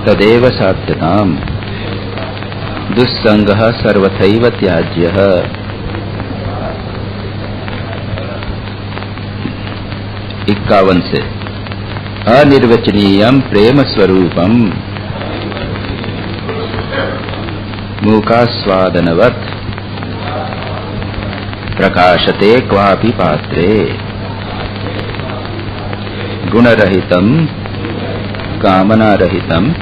तदेव साध्यताम् दुस्संगः सर्वथैव त्याज्यः। 51 से अनिर्वचनीयं प्रेम स्वरूपम मूकास्वादनवत् प्रकाशते क्वापि पात्रे गुणरहितं कामनारहितं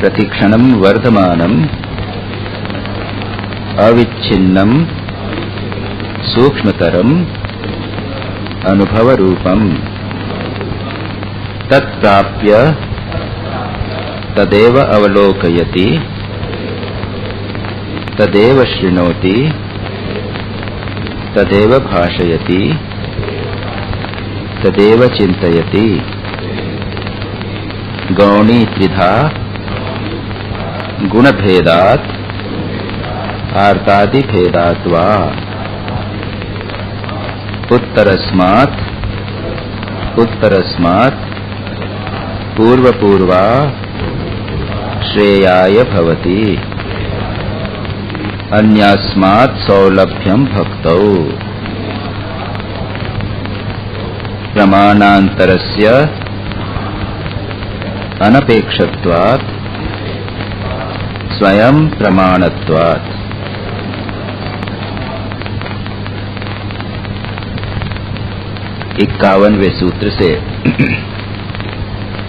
प्रतिक्षणं वर्धमानं अविच्छिन्नं सूक्ष्मतरं अनुभवरूपं तत्प्राप्य तदेव अवलोकयति तदेव शृणोति तदेव भाषयति तदेव चिन्तयति। गौणी त्रिधा गुणभेदात् आर्तादिभेदात् वा उत्तरस्मात् पूर्वपूर्वा श्रेयाय भवति अन्यास्मात् सौलभ्यं भक्तौ प्रमाणान्तरस्य अनपेक्षत्वात् स्वयं प्रमाणत्वात्। 51वें सूत्र से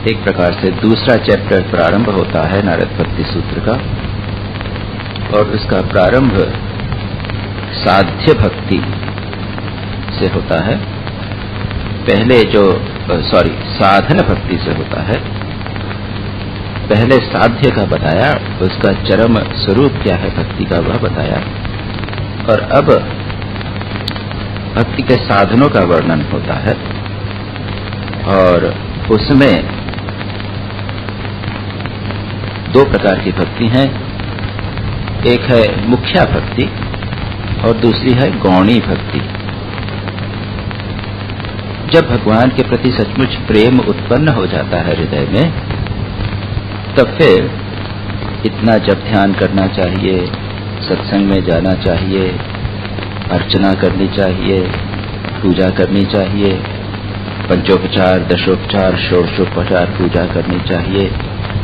एक प्रकार से दूसरा चैप्टर प्रारंभ होता है नारद भक्ति सूत्र का, और उसका प्रारंभ साध्य भक्ति से होता है। पहले साधन भक्ति से होता है। पहले साध्य का बताया, उसका चरम स्वरूप क्या है भक्ति का वह बताया, और अब भक्ति के साधनों का वर्णन होता है। और उसमें दो प्रकार की भक्ति हैं, एक है मुख्या भक्ति और दूसरी है गौणी भक्ति। जब भगवान के प्रति सचमुच प्रेम उत्पन्न हो जाता है हृदय में, तब फिर इतना जप ध्यान करना चाहिए, सत्संग में जाना चाहिए, अर्चना करनी चाहिए, पूजा करनी चाहिए, पंचोपचार, दशोपचार, षोडशोपचार पूजा करनी चाहिए,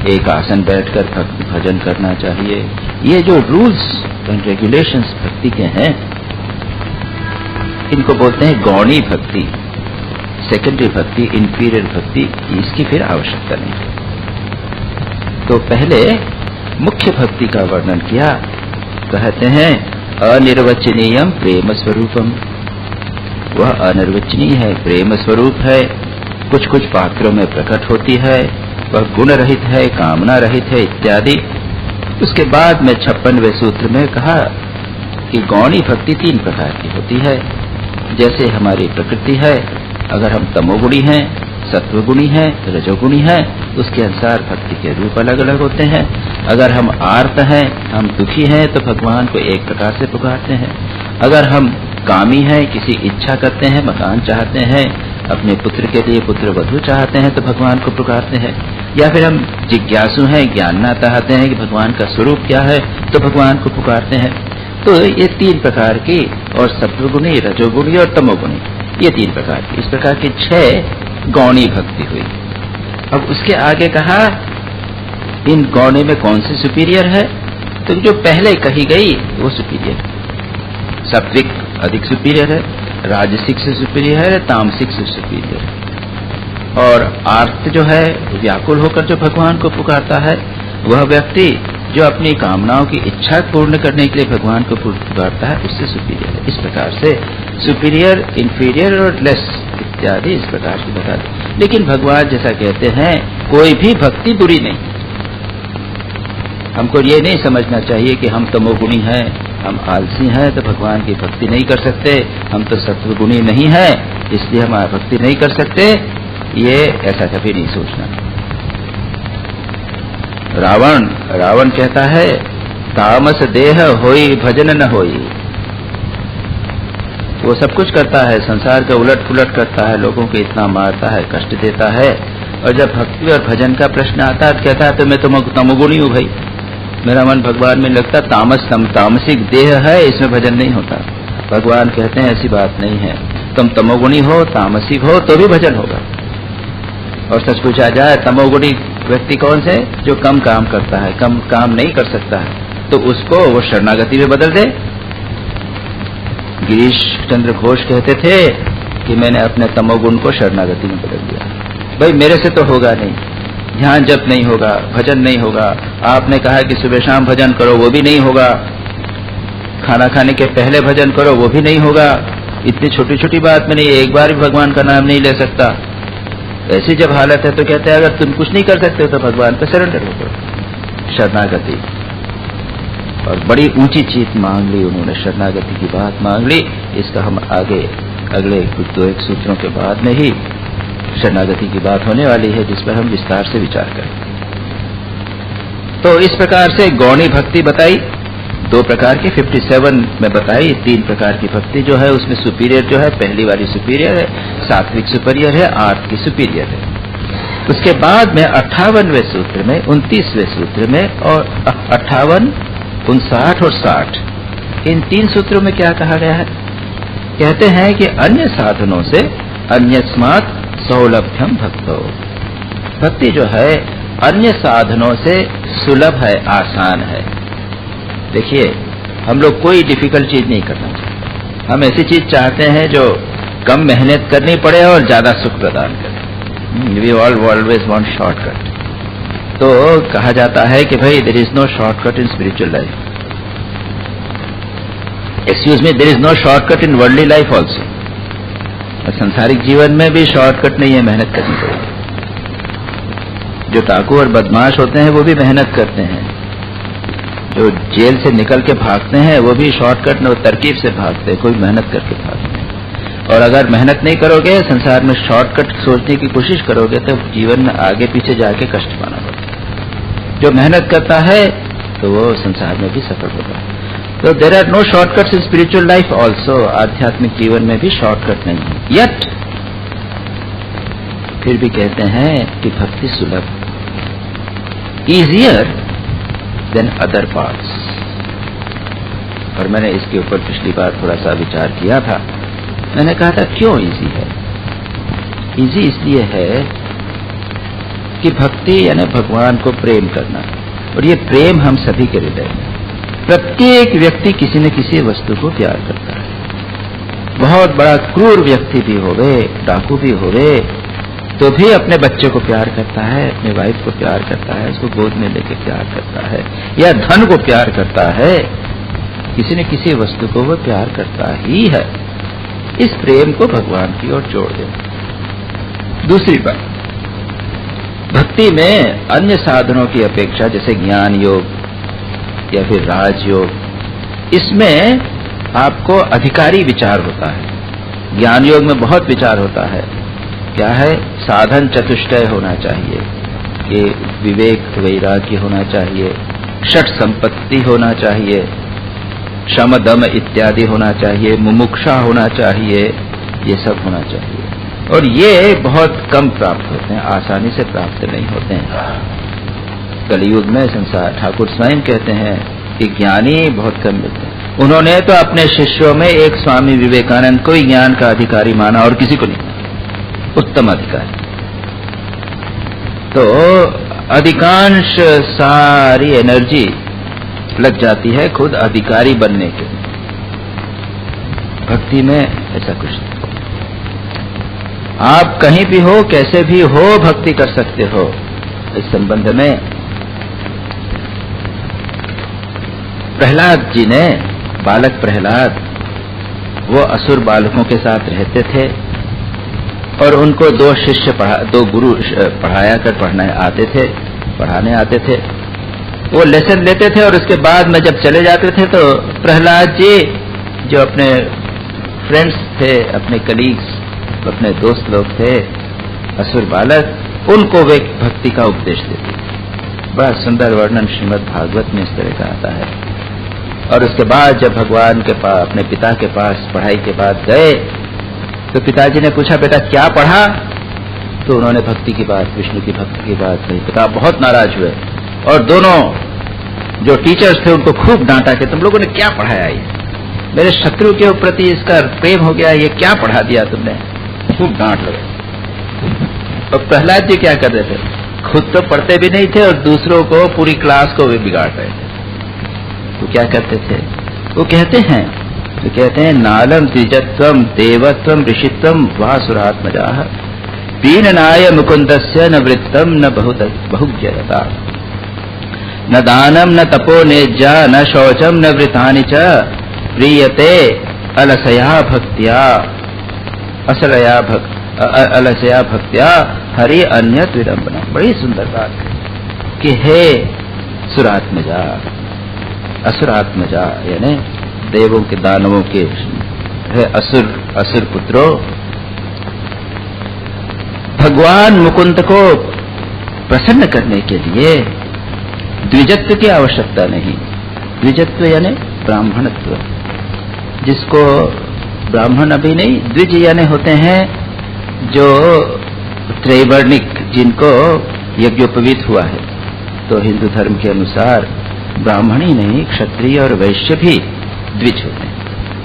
एक आसन बैठकर भक्ति भजन करना चाहिए। ये जो रूल्स एंड रेगुलेशंस भक्ति के हैं, इनको बोलते हैं गौणी भक्ति, सेकेंडरी भक्ति, इंफीरियर भक्ति। इसकी फिर आवश्यकता नहीं। तो पहले मुख्य भक्ति का वर्णन किया। कहते हैं अनिर्वचनीयम प्रेम स्वरूपम। वह अनिर्वचनीय है, प्रेम स्वरूप है, कुछ कुछ पात्रों में प्रकट होती है, वह गुण रहित है, कामना रहित है इत्यादि। उसके बाद में 56वें सूत्र में कहा कि गौणी भक्ति 3 प्रकार की होती है। जैसे हमारी प्रकृति है, अगर हम तमोगुणी हैं, सत्वगुणी हैं, रजोगुणी हैं, उसके अनुसार भक्ति के रूप अलग अलग होते हैं। अगर हम आर्त हैं, हम दुखी हैं, तो भगवान को एक प्रकार से पुकारते हैं। अगर हम कामी हैं, किसी इच्छा करते हैं, मकान चाहते हैं, अपने पुत्र के लिए पुत्र वधू चाहते हैं, तो भगवान को पुकारते हैं। या फिर हम जिज्ञासु हैं, जानना चाहते हैं कि भगवान का स्वरूप क्या है, तो भगवान को पुकारते हैं। तो ये 3 प्रकार की, और सत्वगुणी, रजोगुणी और तमोगुणी, ये 3 प्रकार की, इस प्रकार की 6 गौणी भक्ति हुई। अब उसके आगे कहा इन गौणी में कौन सी सुपीरियर है, तो जो पहले कही गई वो सुपीरियर। सात्विक अधिक सुपीरियर है, राजसिक से सुपीरियर है, तामसिक से सुपीरियर है। और आर्त जो है, व्याकुल होकर जो भगवान को पुकारता है, वह व्यक्ति जो अपनी कामनाओं की इच्छा पूर्ण करने के लिए भगवान को पुकारता है, उससे सुपीरियर है। इस प्रकार से सुपीरियर, इंफीरियर और लेस इत्यादि इस प्रकार की बता दी। लेकिन भगवान जैसा कहते हैं, कोई भी भक्ति बुरी नहीं। हमको ये नहीं समझना चाहिए कि हम तमोगुणी हैं, हम आलसी हैं, तो भगवान की भक्ति नहीं कर सकते, हम तो सत्वगुणी नहीं हैं, इसलिए हम भक्ति नहीं कर सकते। ये ऐसा कभी नहीं सोचना। रावण कहता है तामस देह होई भजन न होई। वो सब कुछ करता है, संसार का उलट पुलट करता है, लोगों को इतना मारता है, कष्ट देता है, और जब भक्ति और भजन का प्रश्न आता है कहता है तो मैं तो तमोगुणी हूं भाई, मेरा मन भगवान में लगता, तामसिक देह है, इसमें भजन नहीं होता। भगवान कहते हैं ऐसी बात नहीं है, तुम तमोगुणी हो, तामसिक हो तो भी भजन होगा। और सच पूछा जाए तमोगुणी व्यक्ति कौन से? जो कम काम करता है, कम काम नहीं कर सकता है, तो उसको वो शरणागति में बदल दे। गिरीश चंद्र घोष कहते थे कि मैंने अपने तमोगुण को शरणागति में बदल दिया। भाई मेरे से तो होगा नहीं, ध्यान जप नहीं होगा, भजन नहीं होगा, आपने कहा कि सुबह शाम भजन करो, वो भी नहीं होगा, खाना खाने के पहले भजन करो, वो भी नहीं होगा, इतनी छोटी छोटी बात में नहीं, एक बार भी भगवान का नाम नहीं ले सकता। ऐसी जब हालत है तो कहते हैं अगर तुम कुछ नहीं कर सकते तो भगवान पे सरेंडर हो करो, शरणागति। और बड़ी ऊंची चीज मांग ली उन्होंने, शरणागति की बात मांग ली। इसका हम आगे अगले कुछ दो एक सूत्रों के बाद में ही शरणागति की बात होने वाली है, जिस पर हम विस्तार से विचार करें। तो इस प्रकार से गौणी भक्ति बताई, दो प्रकार की 57 में बताई। 3 प्रकार की भक्ति जो है उसमें सुपीरियर जो है, पहली वाली सुपीरियर है, सात्विक सुपीरियर है, आर्थ की सुपीरियर है। उसके बाद में 58वें सूत्र में, 29वें सूत्र में और 58, 59 और 60, इन 3 सूत्रों में क्या कहा गया है? कहते हैं कि अन्य साधनों से अन्यस्मात् सौलभ्यम भक्तो, भक्ति जो है अन्य साधनों से सुलभ है, आसान है। देखिए हम लोग कोई डिफिकल्ट चीज नहीं करना चाहते, हम ऐसी चीज चाहते हैं जो कम मेहनत करनी पड़े और ज्यादा सुख प्रदान करे। We always want shortcut. तो कहा जाता है कि भाई there is no shortcut in spiritual life, excuse me, there is no shortcut in worldly life also. सांसारिक जीवन में भी शॉर्टकट नहीं है, मेहनत करनी पड़ेगी। जो डाकू और बदमाश होते हैं वो भी मेहनत करते हैं, जो जेल से निकल के भागते हैं वो भी शॉर्टकट न तरकीब से भागते हैं, कोई मेहनत करके भागते हैं। और अगर मेहनत नहीं करोगे, संसार में शॉर्टकट सोचने की कोशिश करोगे तो जीवन में आगे पीछे जाके कष्ट पाना पड़ेगा। जो मेहनत करता है तो वो संसार में भी सफल होता है। तो there are no shortcuts in spiritual life also, आध्यात्मिक जीवन में भी शॉर्टकट नहीं है। यट फिर भी कहते हैं कि भक्ति सुलभ, easier than other paths। और मैंने इसके ऊपर पिछली बार थोड़ा सा विचार किया था। मैंने कहा था क्यों इजी है? इजी इसलिए है कि भक्ति यानी भगवान को प्रेम करना, और ये प्रेम हम सभी के हृदय में, प्रत्येक व्यक्ति किसी न किसी वस्तु को प्यार करता है। बहुत बड़ा क्रूर व्यक्ति भी होवे, डाकू भी होवे, तो भी अपने बच्चे को प्यार करता है, अपने वाइफ को प्यार करता है, उसको गोद में लेके प्यार करता है, या धन को प्यार करता है, किसी न किसी वस्तु को वो प्यार करता ही है। इस प्रेम को भगवान की ओर जोड़ दे। दूसरी बात, भक्ति में अन्य साधनों की अपेक्षा, जैसे ज्ञान योग या फिर राजयोग, इसमें आपको अधिकारी विचार होता है। ज्ञान योग में बहुत विचार होता है। क्या है? साधन चतुष्टय होना चाहिए, ये विवेक वैराग्य होना चाहिए, षट संपत्ति होना चाहिए, शम दम इत्यादि होना चाहिए, मुमुक्षा होना चाहिए, ये सब होना चाहिए। और ये बहुत कम प्राप्त होते हैं, आसानी से प्राप्त नहीं होते हैं। कलियुग में संसार, ठाकुर स्वयं कहते हैं कि ज्ञानी बहुत कम मिलते हैं। उन्होंने तो अपने शिष्यों में एक स्वामी विवेकानंद को ही ज्ञान का अधिकारी माना और किसी को नहीं, उत्तम अधिकारी। तो अधिकांश सारी एनर्जी लग जाती है खुद अधिकारी बनने के लिए। भक्ति में ऐसा कुछ नहीं। आप कहीं भी हो, कैसे भी हो, भक्ति कर सकते हो। इस संबंध में प्रहलाद जी ने, बालक प्रहलाद, वो असुर बालकों के साथ रहते थे और उनको 2 शिष्य दो गुरु पढ़ाने आते थे। वो लेसन लेते थे और उसके बाद में जब चले जाते थे तो प्रहलाद जी, जो अपने फ्रेंड्स थे, अपने कलीग्स, अपने दोस्त लोग थे, असुर बालक, उनको वे भक्ति का उपदेश देते। बड़ा सुंदर वर्णन श्रीमद् भागवत में इस तरह का आता है। और उसके बाद जब भगवान के पास, अपने पिता के पास पढ़ाई के बाद गए तो पिताजी ने पूछा, बेटा क्या पढ़ा? तो उन्होंने भक्ति की बात, विष्णु की भक्ति की बात कही। पिता बहुत नाराज हुए और दोनों जो टीचर्स थे उनको खूब डांटा कि तुम लोगों ने क्या पढ़ाया, ये मेरे शत्रु के प्रति इसका प्रेम हो गया, ये क्या पढ़ा दिया तुमने, खूब डांट लगे। और प्रहलाद जी क्या कर रहे थे, खुद तो पढ़ते भी नहीं थे और दूसरों को, पूरी क्लास को भी बिगाड़ रहे थे। तो क्या करते थे, वो कहते हैं नालम द्विजत्वम देवत्वम ऋषित्वम वासुरात्मजाः पीननाय मुकुंदस्य न वृत्तम न बहुज्ञता न दानम न तपो नेज्या न शौचम न वृतानि च प्रीयते अलसया भक्त्या अलसया भक्त्या हरि अन्यत विडंबना। बड़ी सुंदर बात है कि हे सुरात्मजा, असुरात्मजा यानी देवों के दानवों के है असुर पुत्रों, भगवान मुकुंद को प्रसन्न करने के लिए द्विजत्व की आवश्यकता नहीं। द्विजत्व यानी ब्राह्मणत्व, जिसको ब्राह्मण अभी नहीं, द्विज यानी होते हैं जो त्रैवर्णिक, जिनको यज्ञोपवीत हुआ है। तो हिंदू धर्म के अनुसार ब्राह्मण ही नहीं, क्षत्रिय और वैश्य भी द्विज होते हैं।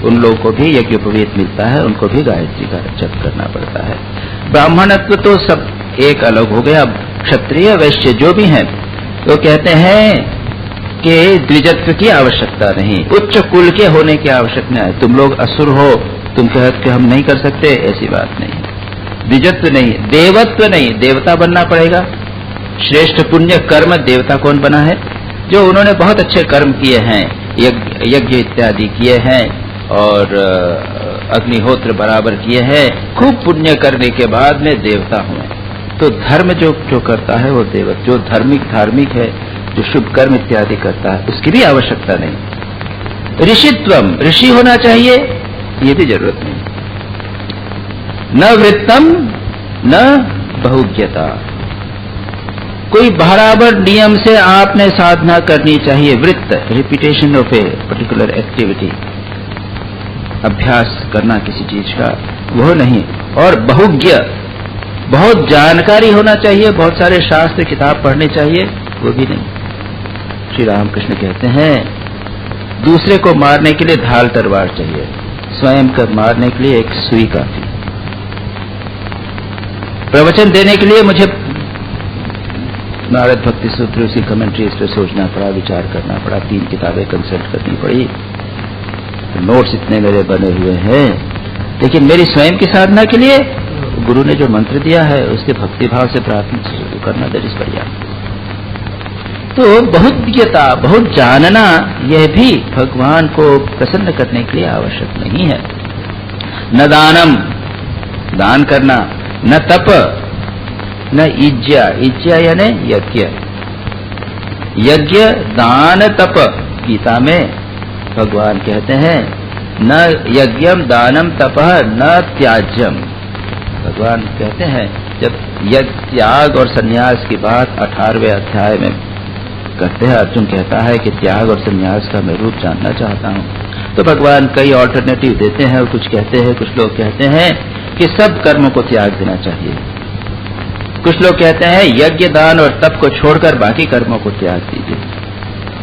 उन लोगों को भी यज्ञोपवीत मिलता है, उनको भी गायत्री का जप करना पड़ता है। ब्राह्मणत्व तो सब एक अलग हो गया। क्षत्रिय वैश्य जो भी हैं तो कहते हैं कि द्विजत्व की आवश्यकता नहीं, उच्च कुल के होने की आवश्यकता है। तुम लोग असुर हो, तुम कहते कि हम नहीं कर सकते, ऐसी बात नहीं। द्विजत्व नहीं, देवत्व नहीं, देवता बनना पड़ेगा। श्रेष्ठ पुण्य कर्म देवता कौन बना है, जो उन्होंने बहुत अच्छे कर्म किए हैं, यज्ञ इत्यादि किए हैं और अग्निहोत्र बराबर किए हैं, खूब पुण्य करने के बाद में देवता हुए। तो धर्म जो करता है वो देवता, जो धार्मिक है, जो शुभ कर्म इत्यादि करता है, उसकी भी आवश्यकता नहीं। ऋषित्वम, ऋषि होना चाहिए, ये भी जरूरत नहीं। न वृत्तम न बहुज्ञता, कोई बराबर नियम से आपने साधना करनी चाहिए। वृत्त, repetition of a particular activity, अभ्यास करना किसी चीज का, वो नहीं। और बहुज्ञ, बहुत जानकारी होना चाहिए, बहुत सारे शास्त्र किताब पढ़ने चाहिए, वो भी नहीं। श्री रामकृष्ण कहते हैं दूसरे को मारने के लिए ढाल तलवार चाहिए, स्वयं को मारने के लिए एक सुई काफी। प्रवचन देने के लिए मुझे नारद भक्ति सूत्र, उसकी कमेंट्रीज पे सोचना पड़ा, विचार करना पड़ा, 3 किताबें कंसल्ट करनी पड़ी, नोट्स इतने मेरे बने हुए हैं। लेकिन मेरी स्वयं की साधना के लिए गुरु ने जो मंत्र दिया है उसके भक्ति भाव से प्रार्थना करना, दैट इज पर्याप्त। तो बहुज्ञता, बहुत जानना, यह भी भगवान को प्रसन्न करने के लिए आवश्यक नहीं है। न दानम, दान करना, न तप, न इज्या, इज्या यानी यज्ञ, यज्ञ दान तप। गीता में भगवान कहते हैं न यज्ञम दानम तपः न त्याज्यम। भगवान कहते हैं, जब यज्ञ, त्याग और संन्यास की बात 18वें अध्याय में करते हैं, अर्जुन कहता है कि त्याग और संन्यास का मैं रूप जानना चाहता हूँ। तो भगवान कई ऑल्टरनेटिव देते हैं, कुछ कहते हैं, कुछ लोग कहते हैं कि सब कर्मों को त्याग देना चाहिए, कुछ लोग कहते हैं यज्ञ दान और तप को छोड़कर बाकी कर्मों को त्याग दीजिए,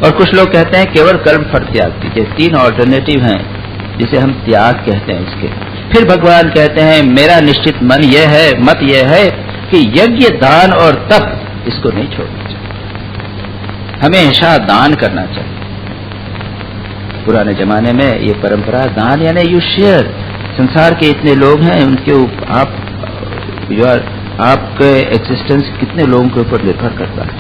और कुछ लोग कहते हैं केवल कर्म फल त्याग दीजिए। 3 ऑल्टरनेटिव हैं जिसे हम त्याग कहते हैं इसके। फिर भगवान कहते हैं मेरा निश्चित मन यह है, मत यह है कि यज्ञ दान और तप इसको नहीं छोड़ना चाहिए, हमेशा दान करना चाहिए। पुराने जमाने में ये परंपरा, दान यानी यू शेयर। संसार के इतने लोग हैं, उनके आपके एक्सिस्टेंस कितने लोगों के ऊपर निर्भर करता है।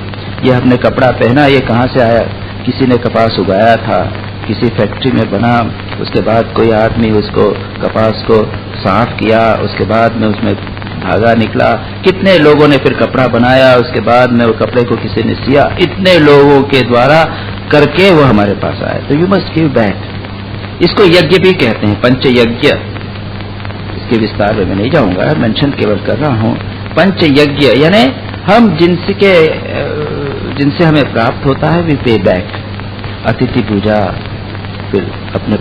ये हमने कपड़ा पहना, ये कहाँ से आया? किसी ने कपास उगाया था, किसी फैक्ट्री में बना, उसके बाद कोई आदमी उसको कपास को साफ किया, उसके बाद में उसमें धागा निकला, कितने लोगों ने फिर कपड़ा बनाया, उसके बाद में वो कपड़े को किसी ने सिया, इतने लोगों के द्वारा करके वो हमारे पास आए। तो यू मस्ट गिव बैक। इसको यज्ञ भी कहते हैं, पंच यज्ञ। इसके विस्तार में मैं नहीं जाऊंगा, मेंशन केवल कर रहा हूं। पंच यज्ञ यानी हम जिनसे हमें प्राप्त होता है वी पे बैक। अतिथि पूजा, फिर अपने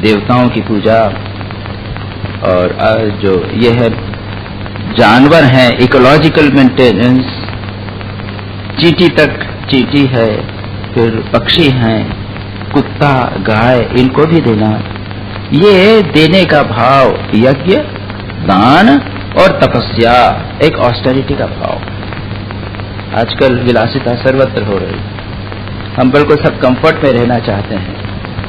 देवताओं की पूजा, और जो ये है जानवर हैं, इकोलॉजिकल मेंटेनेंस, चींटी तक चींटी है, फिर पक्षी हैं, कुत्ता, गाय, इनको भी देना, ये देने का भाव यज्ञ, दान और तपस्या, एक ऑस्टेरिटी का भाव। आजकल विलासिता सर्वत्र हो रही, हम बिल्कुल सब कंफर्ट में रहना चाहते हैं,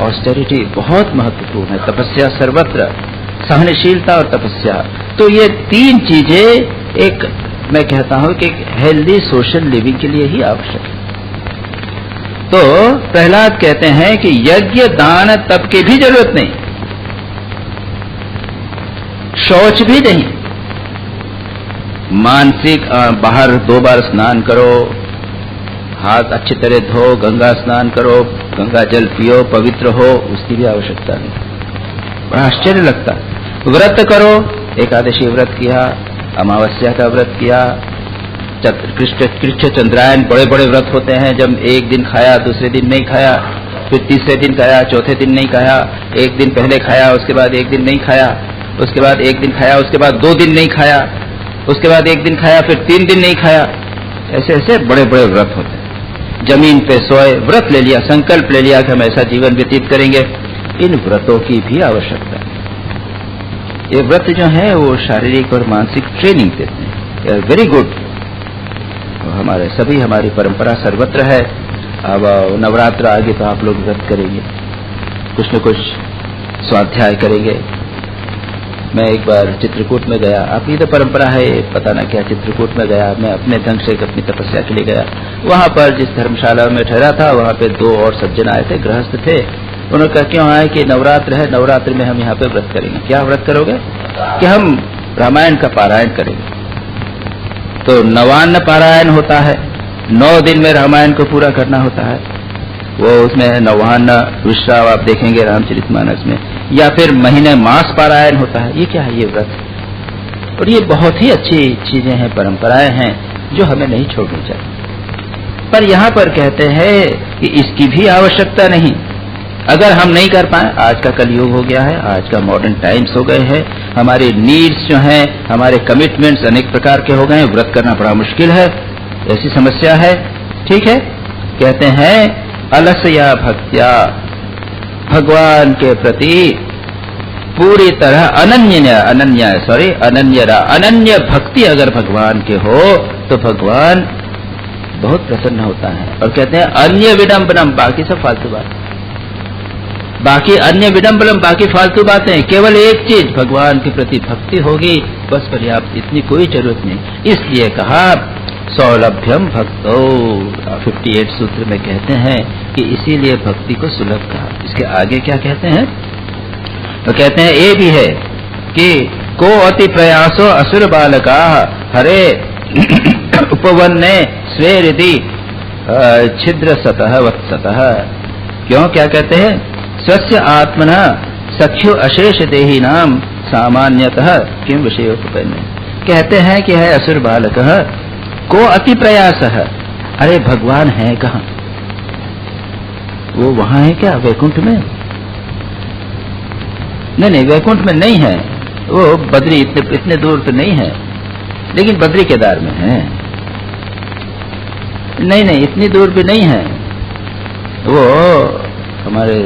ऑस्टेरिटी बहुत महत्वपूर्ण है, तपस्या सर्वत्र, सहनशीलता और तपस्या। तो ये तीन चीजें एक, मैं कहता हूं कि एक हेल्दी सोशल लिविंग के लिए ही आवश्यक है। तो प्रहलाद कहते हैं कि यज्ञ, दान, तप की भी जरूरत नहीं, शौच भी नहीं, मानसिक बाहर 2 बार स्नान करो, हाथ अच्छी तरह धो, गंगा स्नान करो, गंगा जल पियो, पवित्र हो, उसकी भी आवश्यकता नहीं। बड़ा आश्चर्य लगता, व्रत करो, एकादशी व्रत किया, अमावस्या का व्रत किया, कृष्ण चंद्रायन, बड़े बड़े व्रत होते हैं, जब एक दिन खाया, दूसरे दिन नहीं खाया, फिर तीसरे दिन खाया, चौथे दिन नहीं खाया, एक दिन पहले खाया, उसके बाद एक दिन नहीं खाया, उसके बाद एक दिन खाया, उसके बाद 2 दिन नहीं खाया, उसके बाद एक दिन खाया, फिर 3 दिन नहीं खाया, ऐसे ऐसे बड़े बड़े व्रत होते हैं। जमीन पे सोए, व्रत ले लिया, संकल्प ले लिया कि हम ऐसा जीवन व्यतीत करेंगे। इन व्रतों की भी आवश्यकता है। ये व्रत जो है वो शारीरिक और मानसिक ट्रेनिंग देते हैं, वेरी गुड। हमारे सभी, हमारी परंपरा सर्वत्र है। अब नवरात्र आगे तो आप लोग व्रत करेंगे, कुछ न कुछ स्वाध्याय करेंगे। मैं एक बार चित्रकूट में गया, आपकी तो परंपरा है, पता ना क्या, चित्रकूट में गया, मैं अपने ढंग से अपनी तपस्या के लिए गया। वहां पर जिस धर्मशाला में ठहरा था, वहां पे 2 और सज्जन आए थे, गृहस्थ थे। उन्होंने कहा क्यों आए कि नवरात्र है, नवरात्र में हम यहाँ पे व्रत करेंगे। क्या व्रत करोगे? कि हम रामायण का पारायण करेंगे। तो नवान्न पारायण होता है, 9 दिन में रामायण को पूरा करना होता है। वो उसमें नवान्न विश्राव आप देखेंगे रामचरितमानस में, या फिर महीने मास पारायण होता है। ये क्या है? ये व्रत। और ये बहुत ही अच्छी चीजें हैं, परंपराएं हैं जो हमें नहीं छोड़नी चाहिए। पर यहाँ पर कहते हैं कि इसकी भी आवश्यकता नहीं। अगर हम नहीं कर पाए, आज का कलयुग हो गया है, आज का मॉडर्न टाइम्स हो गए हैं, हमारे नीड्स जो हैं, हमारे कमिटमेंट्स अनेक प्रकार के हो गए हैं, व्रत करना बड़ा मुश्किल है, ऐसी समस्या है, ठीक है। कहते हैं अलसया भक्त्या, भगवान के प्रति पूरी तरह अनन्य भक्ति अगर भगवान के हो तो भगवान बहुत प्रसन्न होता है। और कहते हैं अन्य विडंबनम, बाकी सब फालतू बात, बाकी अन्य विडंबनम, बाकी फालतू बातें, केवल एक चीज भगवान के प्रति भक्ति होगी, बस पर्याप्त, इतनी कोई जरूरत नहीं। इसलिए कहा सौलभ्यम भक्तो, 58 सूत्र में कहते हैं कि इसीलिए भक्ति को सुलभ कहा। इसके आगे क्या कहते हैं? तो कहते हैं ये भी है कि को अति प्रयासो असुर बालका हरे उपवन्ने स्वेरिति छिद्र सतः वत्सतः। क्यों? क्या कहते हैं? स्वस्य आत्मना सख्यो अशेष देही नाम सामान्यतः किम विषयोपपन्ने। कहते हैं कि है असुर बालक को अति प्रयास है। अरे भगवान है कहाँ? वो वहां है क्या? वैकुंठ में? नहीं, वैकुंठ में नहीं है, वो बद्री, इतने दूर तो नहीं है, लेकिन बद्री केदार में है। नहीं, इतनी दूर भी नहीं है, वो हमारे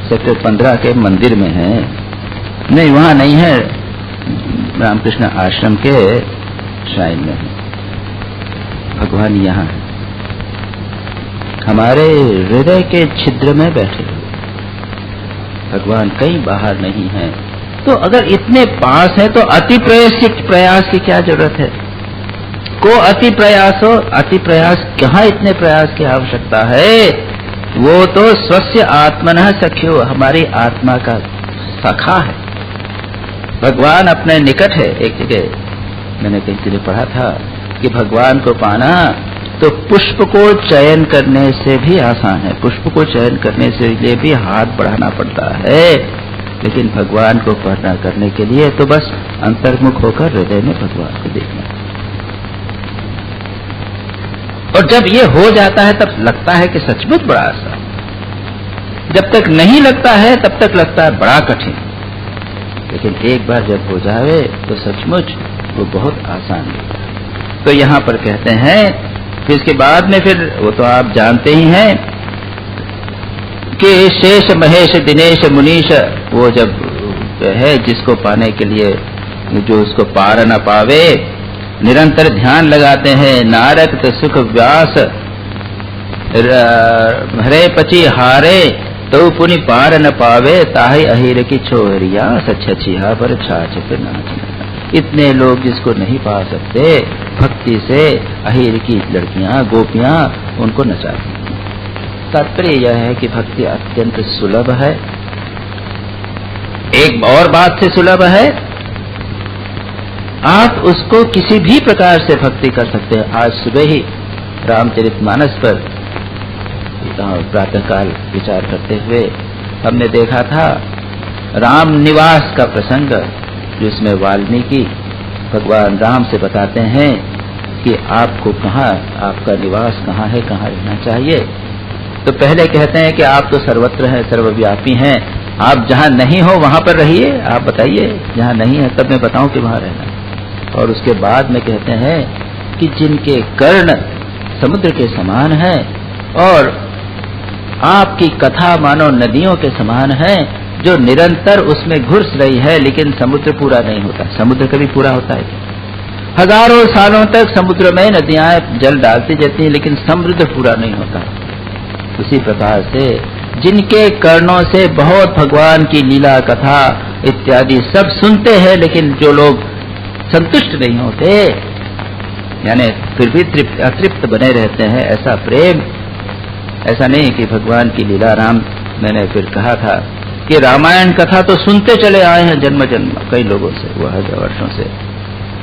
सेक्टर 15 के मंदिर में है। नहीं, वहां नहीं है, रामकृष्ण आश्रम के श्राइन में है। भगवान यहाँ है, हमारे हृदय के छिद्र में बैठे हुए। भगवान कहीं बाहर नहीं है। तो अगर इतने पास है तो अति प्रयास की क्या जरूरत है? को अति प्रयास हो, अति प्रयास कहाँ, इतने प्रयास की आवश्यकता है? वो तो स्वस्य आत्मनः सख्यो, हमारी आत्मा का सखा है। भगवान अपने निकट है। एक जगह मैंने कहीं पढ़ा था कि भगवान को पाना तो पुष्प को चयन करने से भी आसान है। पुष्प को चयन करने से लिए भी हाथ बढ़ाना पड़ता है, लेकिन भगवान को पाना करने के लिए तो बस अंतर्मुख होकर हृदय में भगवान को देखना। और जब ये हो जाता है तब लगता है कि सचमुच बड़ा आसान। जब तक नहीं लगता है तब तक लगता है बड़ा कठिन, लेकिन एक बार जब हो जाए तो सचमुच वो बहुत आसान होता है। तो यहाँ पर कहते हैं, फिर इसके बाद में फिर वो तो आप जानते ही हैं कि शेष महेश दिनेश मुनीश, वो जब है जिसको पाने के लिए जो उसको पार न पावे, निरंतर ध्यान लगाते हैं। नारक तो सुख व्यास हरे पची हारे, तो पुनि पार न पावे, ताहि अहिर की छोरिया सच्छिहा पर छाछ पे नाच। इतने लोग जिसको नहीं पा सकते, भक्ति से अहिर की लड़कियां गोपियां उनको नचाती हैं। तात्पर्य यह है कि भक्ति अत्यंत सुलभ है। एक और बात से सुलभ है, आप उसको किसी भी प्रकार से भक्ति कर सकते हैं। आज सुबह ही रामचरितमानस पर प्रातःकाल विचार करते हुए हमने देखा था राम निवास का प्रसंग, जिसमें वाल्मीकि भगवान राम से बताते हैं कि आपको कहाँ, आपका निवास कहाँ है, कहाँ रहना चाहिए। तो पहले कहते हैं कि आप तो सर्वत्र हैं, सर्वव्यापी हैं, आप जहाँ नहीं हो वहां पर रहिए, आप बताइए जहाँ नहीं है तब मैं बताऊं कि वहां रहना। और उसके बाद में कहते हैं कि जिनके कर्ण समुद्र के समान है और आपकी कथा मानो नदियों के समान है, जो निरंतर उसमें घुस रही है, लेकिन समुद्र पूरा नहीं होता। समुद्र कभी पूरा होता है? हजारों सालों तक समुद्र में नदियां जल डालती जाती हैं, लेकिन समुद्र पूरा नहीं होता। उसी प्रकार से जिनके कर्णों से बहुत भगवान की लीला कथा इत्यादि सब सुनते हैं, लेकिन जो लोग संतुष्ट नहीं होते, यानी फिर भी अतृप्त बने रहते हैं, ऐसा प्रेम, ऐसा नहीं कि भगवान की लीला राम, मैंने फिर कहा था कि रामायण कथा तो सुनते चले आए हैं जन्म जन्म कई लोगों से, वो हजार वर्षों से,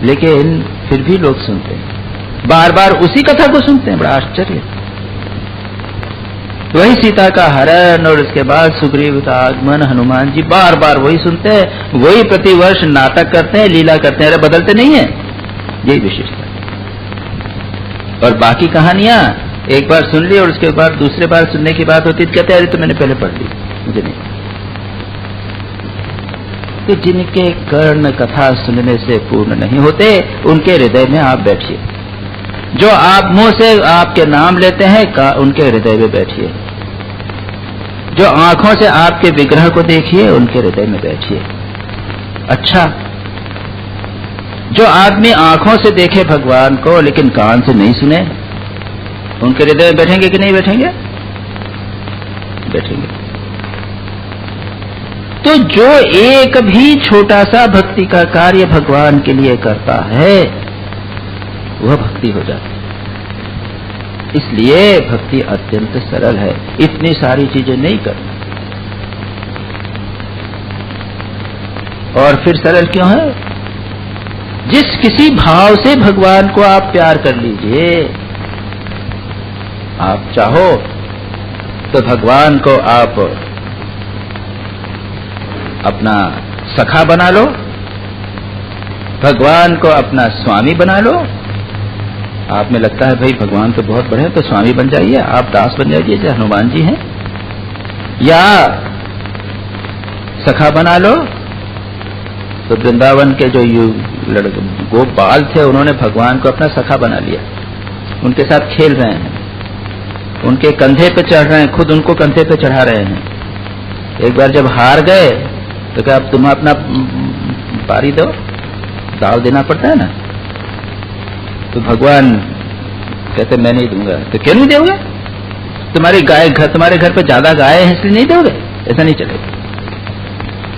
लेकिन फिर भी लोग सुनते हैं, बार बार उसी कथा को सुनते हैं। बड़ा आश्चर्य। वही सीता का हरण और उसके बाद सुग्रीव का आगमन, हनुमान जी बार बार वही सुनते हैं, वही प्रतिवर्ष नाटक करते हैं, लीला करते हैं, अरे बदलते नहीं है। यही विशेषता। और बाकी कहानियां एक बार सुन ली और उसके बाद दूसरे बार सुनने की बात होती, कहते हैं अरे तो मैंने पहले पढ़ ली, मुझे नहीं। तो जिनके कर्ण कथा सुनने से पूर्ण नहीं होते, उनके हृदय में आप बैठिए। जो आप मुंह से आपके नाम लेते हैं, उनके हृदय में बैठिए। जो आंखों से आपके विग्रह को देखिए, उनके हृदय में बैठिए। अच्छा, जो आदमी आंखों से देखे भगवान को लेकिन कान से नहीं सुने, उनके हृदय में बैठेंगे कि नहीं बैठेंगे? बैठेंगे। तो जो एक भी छोटा सा भक्ति का कार्य भगवान के लिए करता है, वह भक्ति हो जाती है। इसलिए भक्ति अत्यंत सरल है, इतनी सारी चीजें नहीं करना। और फिर सरल क्यों है? जिस किसी भाव से भगवान को आप प्यार कर लीजिए। आप चाहो तो भगवान को आप अपना सखा बना लो, भगवान को अपना स्वामी बना लो। आप में लगता है भाई भगवान तो बहुत बड़े हैं, तो स्वामी बन जाइए, आप दास बन जाइए जैसे हनुमान जी हैं। या सखा बना लो, तो वृंदावन के जो गोपाल थे, उन्होंने भगवान को अपना सखा बना लिया, उनके साथ खेल रहे हैं, उनके कंधे पे चढ़ रहे हैं, खुद उनको कंधे पे चढ़ा रहे हैं। एक बार जब हार गए तो क्या अब तुम अपना पारी दो, दाव देना पड़ता है ना। तो भगवान कहते मैं नहीं दूंगा। तो क्यों नहीं दोगे? तुम्हारी गाय घर, तुम्हारे घर पे ज्यादा गाय है इसलिए नहीं दोगे? ऐसा नहीं चलेगा,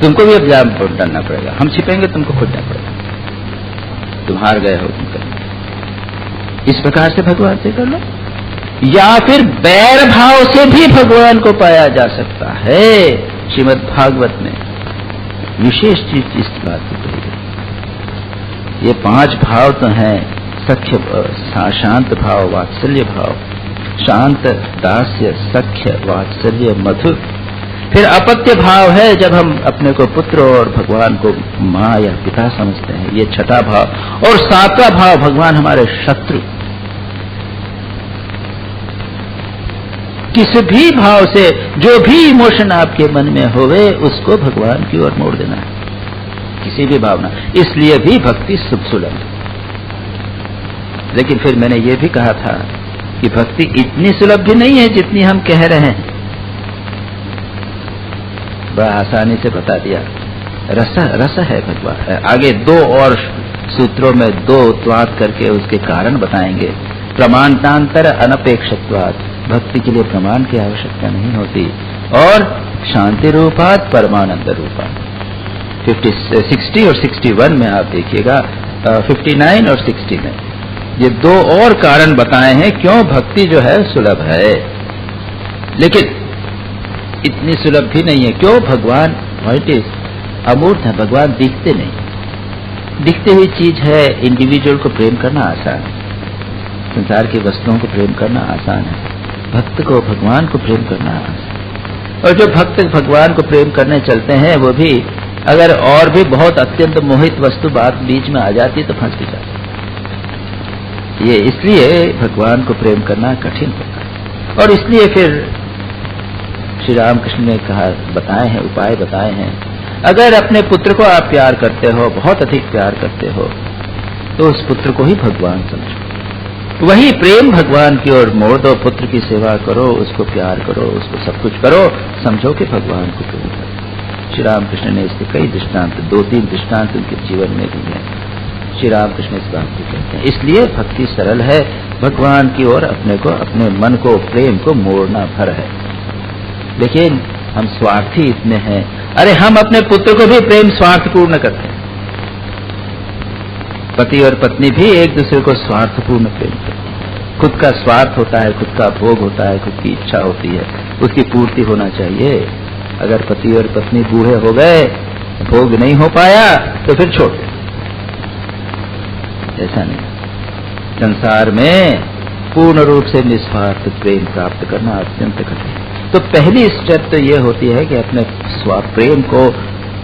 तुमको भी अब डरना पड़ेगा, हम छिपेंगे, तुमको खुद डरना पड़ेगा, तुम हार गए हो। इस प्रकार से भगवान से कर लो। या फिर बैर भाव से भी भगवान को पाया जा सकता है। श्रीमद् भागवत में विशेष चीज इस बात की कही गई। ये 5 भाव तो हैं, सख्य, शांत भाव, वात्सल्य भाव, शांत, दास्य, सख्य, वात्सल्य, मधुर। फिर अपत्य भाव है, जब हम अपने को पुत्र और भगवान को माँ या पिता समझते हैं, ये 6ठा भाव। और 7वां भाव, भगवान हमारे शत्रु। किसी भी भाव से जो भी इमोशन आपके मन में होवे, उसको भगवान की ओर मोड़ देना है किसी भी भावना, इसलिए भी भक्ति सुलभ है। लेकिन फिर मैंने ये भी कहा था कि भक्ति इतनी सुलभ भी नहीं है जितनी हम कह रहे हैं। बड़ा आसानी से बता दिया, रस है भगवान। आगे दो और सूत्रों में दो उत्वाद करके उसके कारण बताएंगे। प्रमाणांतर अनपेक्षत्वात्, भक्ति के लिए प्रमाण की आवश्यकता नहीं होती, और शांति रूपात परमानंद रूपात। 60 और 61 में आप देखिएगा, 59 और 60 में ये दो और कारण बताए हैं क्यों भक्ति जो है सुलभ है। लेकिन इतनी सुलभ भी नहीं है। क्यों? भगवान व्हाट इज अमूर्त है, भगवान दिखते नहीं। दिखती हुई चीज है, इंडिविजुअल को प्रेम करना आसान है, संसार की वस्तुओं को प्रेम करना आसान है, भक्त को भगवान को प्रेम करना आसान। और जो भक्त भगवान को प्रेम करने चलते हैं वो भी अगर और भी बहुत अत्यंत मोहित वस्तु बात बीच में आ जाती तो फंस भी जाती। ये इसलिए भगवान को प्रेम करना कठिन होता है। और इसलिए फिर श्री रामकृष्ण ने कहा, बताए हैं, उपाय बताए हैं। अगर अपने पुत्र को आप प्यार करते हो, बहुत अधिक प्यार करते हो, तो उस पुत्र को ही भगवान समझो, वही प्रेम भगवान की ओर मोड़ दो। पुत्र की सेवा करो, उसको प्यार करो, उसको सब कुछ करो, समझो कि भगवान को प्रेम करो। श्री रामकृष्ण ने इसके कई दृष्टांत, 2-3 दृष्टांत उनके जीवन में भी हैं। श्री रामकृष्ण इस बात को कहते हैं। इसलिए भक्ति सरल है, भगवान की ओर अपने को, अपने मन को, प्रेम को मोड़ना भर है। लेकिन हम स्वार्थी इतने हैं, अरे हम अपने पुत्र को भी प्रेम स्वार्थपूर्ण करते हैं। पति और पत्नी भी एक दूसरे को स्वार्थपूर्ण प्रेम करते हैं। खुद का स्वार्थ होता है, खुद का भोग होता है, खुद की इच्छा होती है, उसकी पूर्ति होना चाहिए। अगर पति और पत्नी बूढ़े हो गए, भोग नहीं हो पाया तो फिर छोड़ दे, ऐसा नहीं। संसार में पूर्ण रूप से निस्वार्थ प्रेम प्राप्त करना अत्यंत कठिन है। तो पहली स्टेप तो ये होती है कि अपने प्रेम को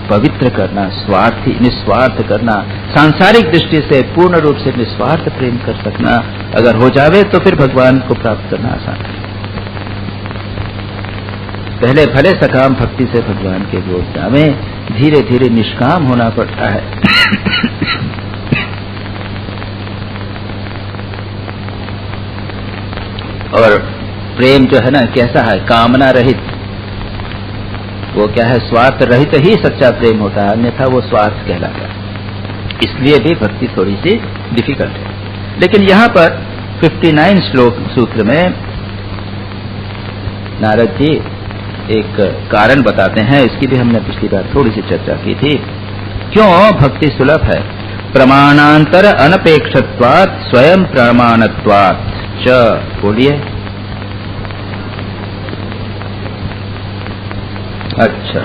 पवित्र करना, स्वार्थी निस्वार्थ करना, सांसारिक दृष्टि से पूर्ण रूप से निस्वार्थ प्रेम कर सकना अगर हो जावे तो फिर भगवान को प्राप्त करना आसान है। पहले भले सकाम भक्ति से भगवान के गोद जावे, धीरे धीरे निष्काम होना पड़ता है। और प्रेम जो है ना, कैसा है? कामना रहित। वो क्या है? स्वार्थ रहित ही सच्चा प्रेम होता है, अन्यथा वो स्वार्थ कहलाता है। इसलिए भी भक्ति थोड़ी सी डिफिकल्ट है। लेकिन यहाँ पर 59 श्लोक सूत्र में नारद जी एक कारण बताते हैं। इसकी भी हमने पिछली बार थोड़ी सी चर्चा की थी। क्यों भक्ति सुलभ है? प्रमाणांतर अनपेक्षत्वात् स्वयं प्रमाणत्वात् च। बोलिए। अच्छा,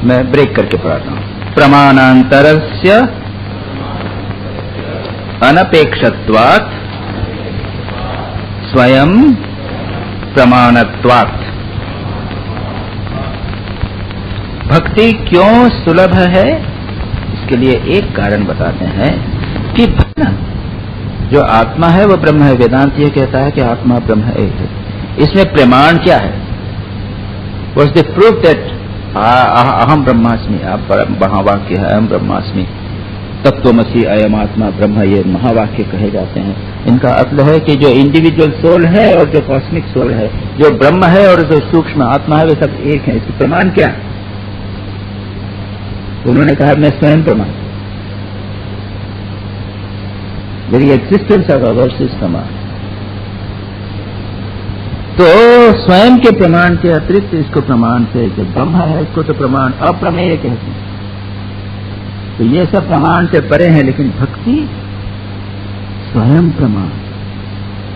मैं ब्रेक करके पढ़ाता हूं। प्रमाणांतरस्य अनपेक्षत्वात् स्वयं प्रमाणत्वात्। भक्ति क्यों सुलभ है? इसके लिए एक कारण बताते हैं कि जो आत्मा है वो ब्रह्म है। वेदांत ये कहता है कि आत्मा ब्रह्म एक है। इसमें प्रमाण क्या है? What's the proof that अहम ब्रह्मास्मि? आप महावाक्य है अहम ब्रह्मास्मि, तत्वमसि अयम आत्मा ब्रह्म, ये महावाक्य कहे जाते हैं। इनका अर्थ है कि जो इंडिविजुअल सोल है और जो कॉस्मिक सोल है, जो ब्रह्म है और जो सूक्ष्म आत्मा है, वे सब एक है। इसका प्रमाण क्या है? उन्होंने कहा मैं स्वयं प्रमाण। Very existence of ours is प्रमाण। तो स्वयं के प्रमाण के अतिरिक्त इसको प्रमाण से, जो ब्रह्म है इसको तो प्रमाण अप्रमेय कहते हैं। तो ये सब प्रमाण से परे हैं। लेकिन भक्ति स्वयं प्रमाण,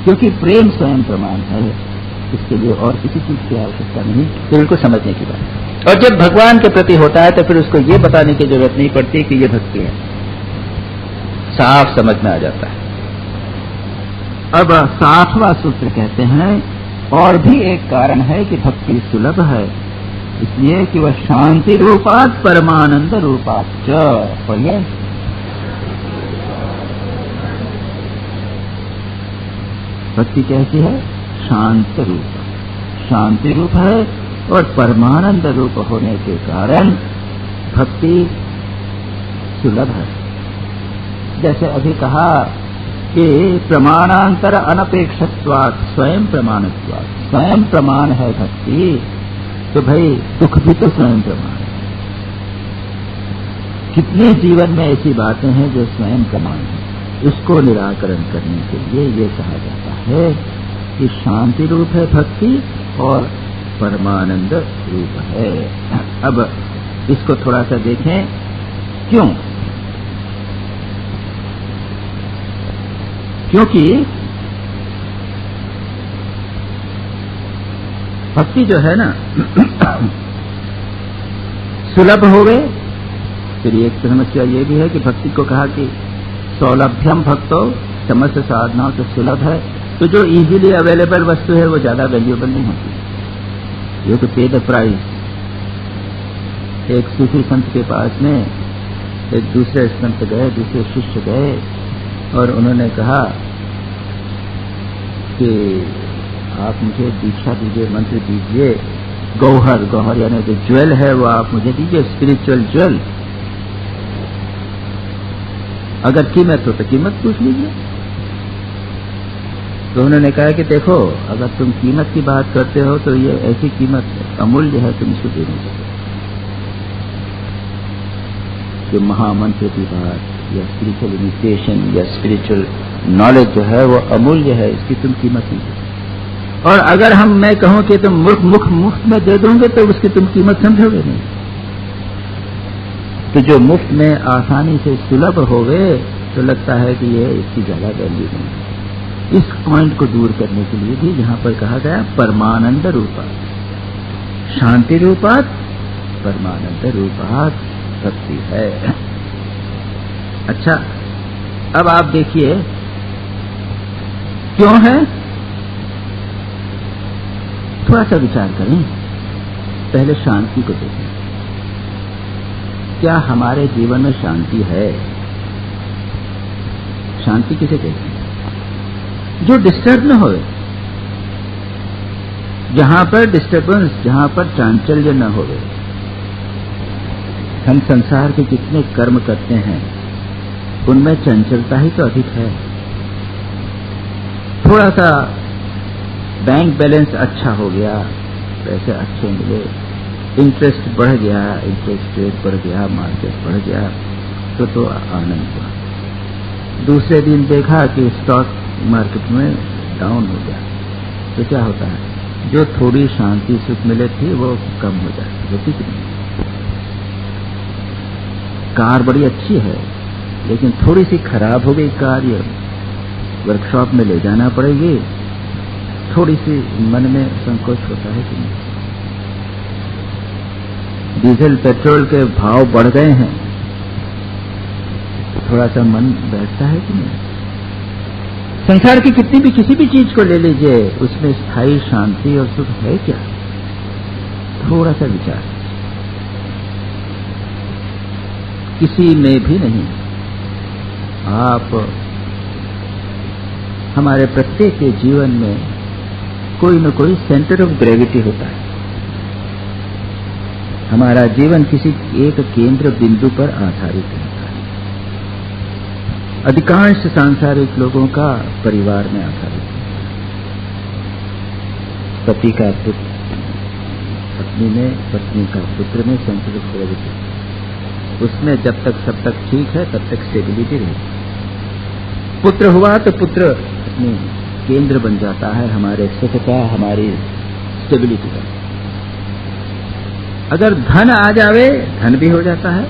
क्योंकि प्रेम स्वयं प्रमाण है, इसके लिए और किसी चीज की आवश्यकता नहीं। तो इनको समझने की बात। और जब भगवान के प्रति होता है तो फिर उसको ये बताने की जरूरत नहीं पड़ती कि ये भक्ति है, साफ समझ में आ जाता है। अब 60वां सूत्र कहते हैं और भी एक कारण है कि भक्ति सुलभ है, इसलिए कि वह शांति रूपात् परमानंद रूपात् च। बोलिए। भक्ति कैसी है? शांत रूप, शांति रूप है और परमानंद रूप होने के कारण भक्ति सुलभ है। जैसे अभी कहा कि प्रमाणांतर अनपेक्षत्वात् स्वयं प्रमाणत्वात्, स्वयं प्रमाण है भक्ति, तो भाई दुख भी तो स्वयं प्रमाण है। कितने जीवन में ऐसी बातें हैं जो स्वयं प्रमाण है। इसको निराकरण करने के लिए ये कहा जाता है कि शांति रूप है भक्ति और परमानंद रूप है। अब इसको थोड़ा सा देखें, क्यों? क्योंकि भक्ति जो है ना सुलभ हो गए। फिर एक समस्या ये भी है कि भक्ति को कहा कि सौलभ्यम भक्तो समस्त साधनाओं से सुलभ है, तो जो इजीली अवेलेबल वस्तु है वो ज्यादा वैल्यूएबल नहीं होती। ये तो पे द प्राइस। एक सूफी संत के पास में एक दूसरे संत गए, दूसरे शिष्य गए और उन्होंने कहा कि आप मुझे दीक्षा दीजिए, मंत्र दीजिए, गौहर, गौहर यानी जो ज्वेल है वो आप मुझे दीजिए, स्पिरिचुअल ज्वेल। अगर कीमत हो तो कीमत पूछ लीजिए। तो उन्होंने कहा कि देखो, अगर तुम कीमत की बात करते हो तो ये ऐसी कीमत अमूल्य है, तुम इसको दे नहीं सकते। जो महामंत्र की बात या स्पिरिचुअल इनिशिएशन या स्पिरिचुअल नॉलेज जो है वो अमूल्य है, इसकी तुम कीमत नहीं दे। और अगर मैं कहूं कि तुम मुफ्त में दे दोगे तो उसकी तुम कीमत समझोगे नहीं। तो जो मुफ्त में आसानी से सुलभ हो गए तो लगता है कि ये इसकी ज्यादा वैल्यू नहीं है। इस पॉइंट को दूर करने के लिए भी यहां पर कहा गया परमानंद रूपात्, शांति रूपात् परमानंद रूपात् भक्ति है। अच्छा, अब आप देखिए क्यों है, थोड़ा सा विचार करें। पहले शांति को देखें। क्या हमारे जीवन में शांति है? शांति किसे कहते हैं? जो डिस्टर्ब न होवे, जहां पर डिस्टर्बेंस, जहां पर चांचल्य न होवे। हम संसार के जितने कर्म करते हैं उनमें चंचलता ही तो अधिक है। थोड़ा सा बैंक बैलेंस अच्छा हो गया, पैसे अच्छे मिले, इंटरेस्ट बढ़ गया, इंटरेस्ट रेट बढ़ गया, मार्केट बढ़ गया, तो आनंद हुआ। दूसरे दिन देखा कि स्टॉक मार्केट में डाउन हो गया, तो क्या होता है? जो थोड़ी शांति सुख मिले थी वो कम हो जाती है, ठीक नहीं? कार बड़ी अच्छी है लेकिन थोड़ी सी खराब हो गई कार, ये वर्कशॉप में ले जाना पड़ेगी, थोड़ी सी मन में संकोच होता है कि नहीं? डीजल पेट्रोल के भाव बढ़ गए हैं, थोड़ा सा मन बैठता है कि नहीं? संसार की कितनी भी किसी भी चीज को ले लीजिए, उसमें स्थायी शांति और सुख है क्या? थोड़ा सा विचार। किसी में भी नहीं। आप हमारे प्रत्येक के जीवन में कोई न कोई सेंटर ऑफ ग्रेविटी होता है। हमारा जीवन किसी एक केंद्र बिंदु पर आधारित होता है। अधिकांश सांसारिक लोगों का परिवार में आधारित है। पति का पुत्र पत्नी में, पत्नी का पुत्र में सेंटर ऑफ ग्रेविटी, उसमें जब तक सब तक ठीक है तब तक स्टेबिलिटी रहेगी। पुत्र हुआ तो पुत्र अपनी केंद्र बन जाता है हमारे सुख का, हमारी स्टेबिलिटी का। अगर धन आ जावे, धन भी हो जाता है।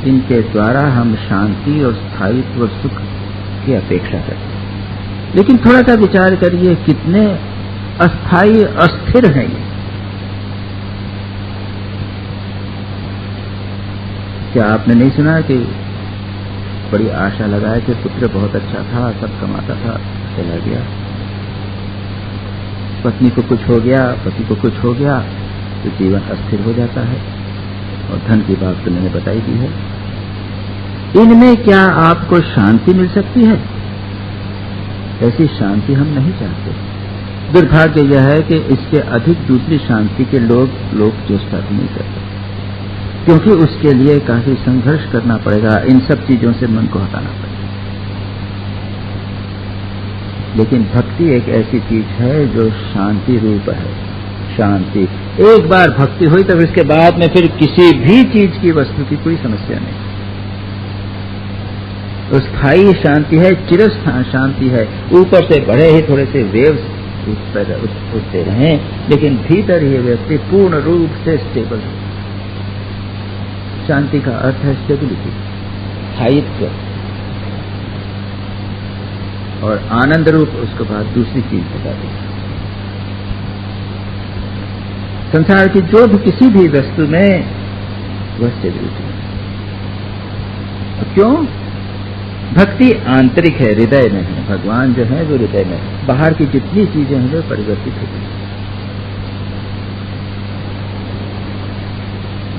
इनके द्वारा हम शांति और स्थायित्व और सुख की अपेक्षा करते हैं। लेकिन थोड़ा सा विचार करिए, कितने अस्थायी, अस्थिर हैं ये। क्या आपने नहीं सुना कि बड़ी आशा लगाए कि पुत्र बहुत अच्छा था, सब कमाता था, चला गया, पत्नी को कुछ हो गया, पति को कुछ हो गया, तो जीवन अस्थिर हो जाता है। और धन की बात तो मैंने बताई दी है। इनमें क्या आपको शांति मिल सकती है? ऐसी शांति हम नहीं चाहते। दुर्भाग्य यह है कि इससे अधिक दूसरी शांति के लोग चेष्टा भी नहीं करते। क्योंकि उसके लिए काफी संघर्ष करना पड़ेगा, इन सब चीजों से मन को हटाना पड़ेगा। लेकिन भक्ति एक ऐसी चीज है जो शांति रूप है। शांति, एक बार भक्ति हुई तो इसके बाद में फिर किसी भी चीज की वस्तु की कोई समस्या नहीं। तो स्थायी शांति है, चिरस्थायी शांति है। ऊपर से बड़े ही थोड़े से वेव्स उठते रहें, लेकिन भीतर ये व्यक्ति पूर्ण रूप से स्टेबल है। शांति का अर्थ है स्टेबिलिटी, स्थायित्व। और आनंद रूप उसके बाद दूसरी चीज बता दी। संसार की जो भी किसी भी वस्तु में वह स्टेबिलिटी है। क्यों? भक्ति आंतरिक है, हृदय में है। भगवान जो है वो हृदय में है। बाहर की जितनी चीजें हैं वो परिवर्तित होती हैं।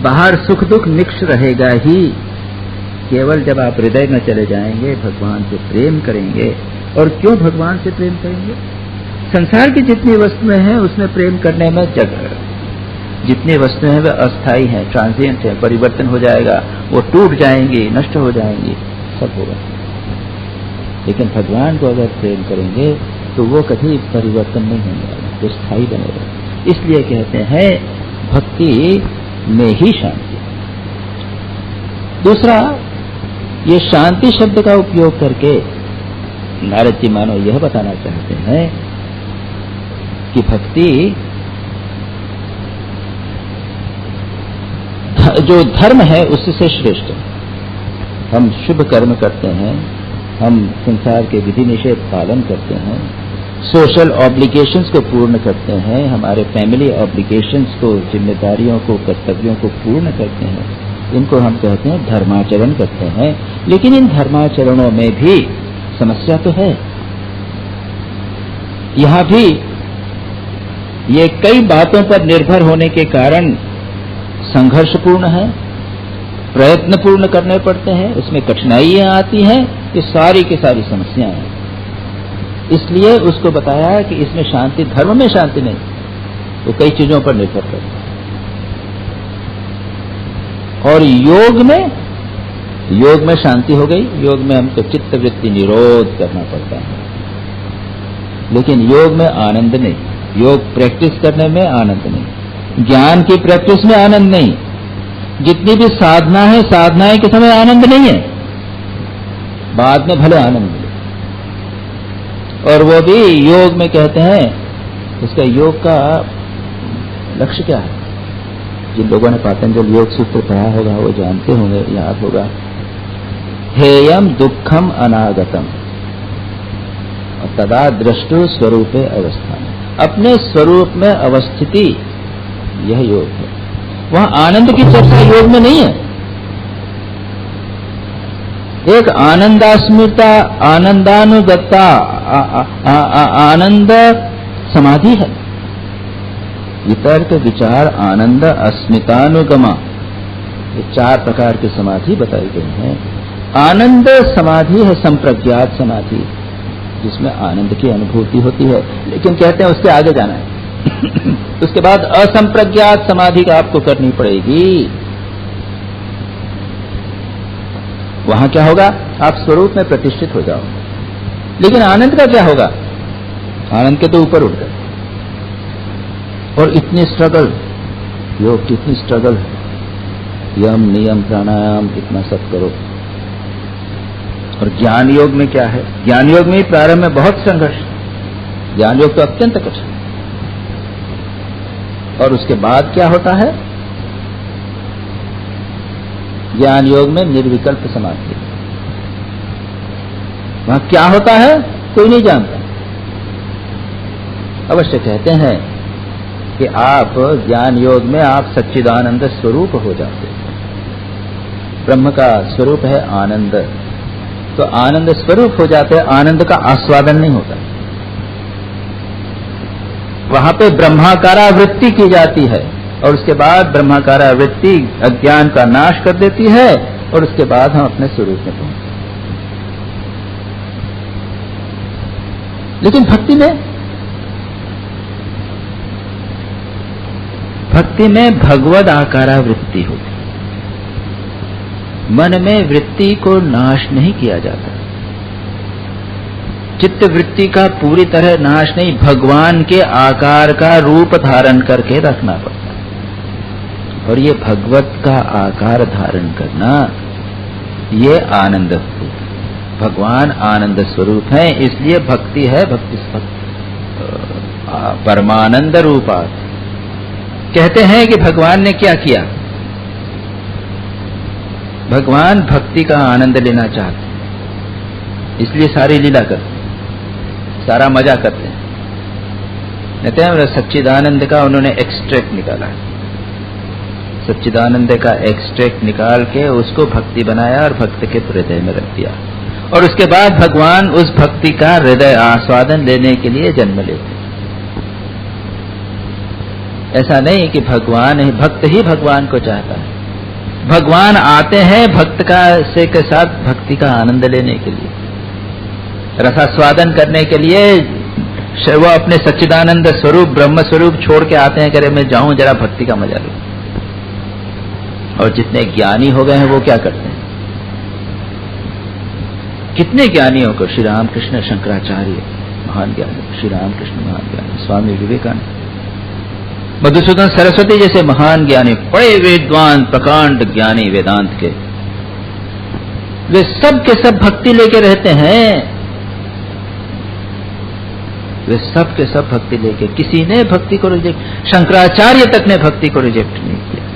बाहर सुख दुख मिक्स रहेगा ही, केवल जब आप हृदय में चले जाएंगे, भगवान से प्रेम करेंगे। और क्यों भगवान से प्रेम करेंगे? संसार की जितनी वस्तुएं हैं उसमें प्रेम करने में जगह, जितनी वस्तुएं हैं वे अस्थायी हैं, ट्रांजिएंट है, परिवर्तन हो जाएगा, वो टूट जाएंगी, नष्ट हो जाएंगी, सब होगा। लेकिन भगवान को अगर प्रेम करेंगे तो वो कभी परिवर्तन नहीं होने वाला, वो स्थायी बनेगा। इसलिए कहते हैं भक्ति में ही शांति। दूसरा, ये शांति शब्द का उपयोग करके नारद जी मानो यह बताना चाहते हैं कि भक्ति जो धर्म है उससे श्रेष्ठ है। हम शुभ कर्म करते हैं, हम संसार के विधि निषेध पालन करते हैं, सोशल ऑब्लिगेशंस को पूर्ण करते हैं, हमारे फैमिली ऑब्लिगेशंस को, जिम्मेदारियों को, कर्तव्यों को पूर्ण करते हैं। इनको हम कहते हैं धर्माचरण करते हैं। लेकिन इन धर्माचरणों में भी समस्या तो है। यहां भी ये कई बातों पर निर्भर होने के कारण संघर्षपूर्ण है, प्रयत्नपूर्ण करने पड़ते हैं, उसमें कठिनाइयां आती हैं, ये सारी की सारी समस्याएं हैं। इसलिए उसको बताया कि इसमें शांति, धर्म में शांति नहीं, वो कई चीजों पर निर्भर करता है। और योग में शांति हो गई। योग में हमको चित्त वृत्ति निरोध करना पड़ता है, लेकिन योग में आनंद नहीं, योग प्रैक्टिस करने में आनंद नहीं, ज्ञान की प्रैक्टिस में आनंद नहीं। जितनी भी साधना है, साधनाएं के समय आनंद नहीं है, बाद में भले आनंद मिले। और वो भी योग में कहते हैं, इसका योग का लक्ष्य क्या है? जिन लोगों ने पातंजल योग सूत्र पढ़ा होगा वो जानते होंगे, याद होगा। हेयम दुखम अनागतम और तदा दृष्टु स्वरूपे अवस्थान, अपने स्वरूप में अवस्थिति, यह योग है। वहां आनंद की चर्चा योग में नहीं है। एक आनंदास्मिता, आनंदानुगता, आनंद समाधि है। वितर्क, विचार, आनंद, अस्मितानुगमा, ये 4 प्रकार की समाधि बताई गई हैं। आनंद समाधि है संप्रज्ञात समाधि, जिसमें आनंद की अनुभूति होती है, लेकिन कहते हैं उसके आगे जाना है। उसके बाद असंप्रज्ञात समाधि का आपको करनी पड़ेगी। वहां क्या होगा? आप स्वरूप में प्रतिष्ठित हो जाओ। लेकिन आनंद का क्या होगा? आनंद के तो ऊपर उठ गए। और इतनी स्ट्रगल, योग की इतनी स्ट्रगल है, यम नियम प्राणायाम इतना सब करो। और ज्ञान योग में क्या है? ज्ञान योग में ही प्रारंभ में बहुत संघर्ष, ज्ञान योग तो अत्यंत कठिन। और उसके बाद क्या होता है? ज्ञान योग में निर्विकल्प समाधि। वहां क्या होता है कोई नहीं जानता। अवश्य कहते हैं कि आप ज्ञान योग में आप सच्चिदानंद स्वरूप हो जाते हैं। ब्रह्म का स्वरूप है आनंद, तो आनंद स्वरूप हो जाते हैं, आनंद का आस्वादन नहीं होता। वहां पे ब्रह्माकारा वृत्ति की जाती है और उसके बाद ब्रह्माकारा वृत्ति अज्ञान का नाश कर देती है और उसके बाद हम अपने स्वरूप में पहुंचते हैं। लेकिन भक्ति में भगवद आकारा वृत्ति होती है। मन में वृत्ति को नाश नहीं किया जाता। चित्त वृत्ति का पूरी तरह नाश नहीं, भगवान के आकार का रूप धारण करके रखना पड़ता है। और ये भगवत का आकार धारण करना, ये आनंद स्वरूप, भगवान आनंद स्वरूप है, इसलिए भक्ति है। भक्ति परमानंद रूपात्। कहते हैं कि भगवान ने क्या किया, भगवान भक्ति का आनंद लेना चाहते हैं, इसलिए सारी लीला करते हैं, सारा मजा करते हैं। कहते हैं सच्चिदानंद का उन्होंने एक्सट्रैक्ट निकाला, सच्चिदानंद का एक्सट्रैक्ट निकाल के उसको भक्ति बनाया और भक्त के हृदय में रख दिया। और उसके बाद भगवान उस भक्ति का हृदय आस्वादन लेने के लिए जन्म लेते। ऐसा नहीं कि भगवान ही, भक्त ही भगवान को चाहता है। भगवान आते हैं भक्त का से के साथ भक्ति का आनंद लेने के लिए, रसास्वादन करने के लिए। वो अपने सच्चिदानंद स्वरूप ब्रह्म स्वरूप छोड़ के आते हैं, करे मैं जाऊं जरा भक्ति का मजा लूं। और जितने ज्ञानी हो गए हैं वो क्या करते हैं, कितने ज्ञानियों को, श्री रामकृष्ण शंकराचार्य महान ज्ञानी, श्री रामकृष्ण महान ज्ञानी, स्वामी विवेकानंद, मधुसूदन सरस्वती जैसे महान ज्ञानी, बड़े विद्वान प्रकांड ज्ञानी वेदांत के, वे सब के सब भक्ति लेके रहते हैं। वे सब के सब भक्ति लेके, किसी ने भक्ति को रिजेक्ट, शंकराचार्य तक ने भक्ति को रिजेक्ट नहीं किया।